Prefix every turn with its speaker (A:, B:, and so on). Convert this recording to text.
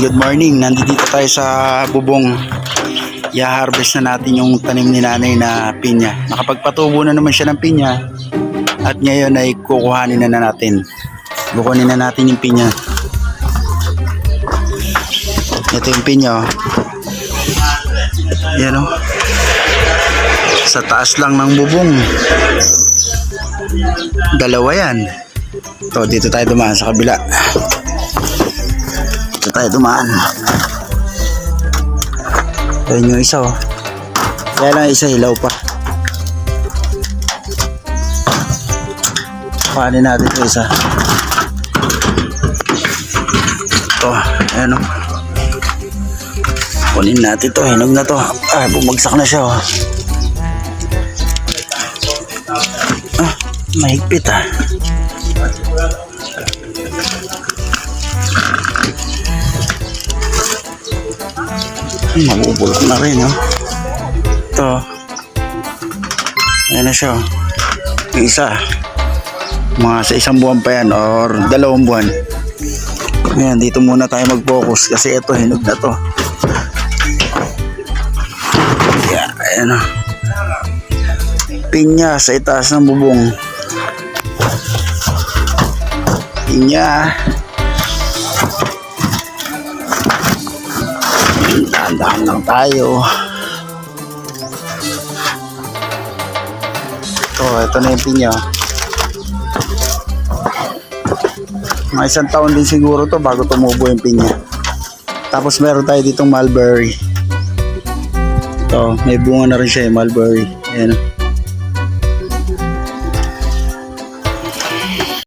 A: Good morning, nandito tayo sa bubong. I-harvest na natin yung tanim ni nanay na pinya. Nakapagpatubo na naman siya ng pinya. At ngayon ay kukuhanin na natin. Kukunin na natin yung pinya. Ito yung pinya. Yan o. Sa taas lang ng bubong. Dalawa yan. Ito, dito tayo dumaan sa kabila. Dito tayo dumaan. Ayun yung isa oh. Kaya lang isa hilaw pa. Paano natin ito isa. Ito, ayan oh. Kunin natin ito, hinog na to. Ah, bumagsak na siya oh. Ah, mahigpit ah. Mabubulok na rin oh. Ito. Ayan na siya oh. Yung isa. Mga sa isang buwan pa yan or 2 buwan. Ayan, dito muna tayo mag-focus kasi ito hinog na to. Yeah, ayan oh. Pinya sa itaas ng bubong. Pinya. Dahan-dahan lang tayo. Ito na yung pinya. Mga 1 taon din siguro to bago tumubo yung pinya. Tapos meron tayo ditong mulberry. Ito, may bunga na rin siya yung mulberry. Ayan.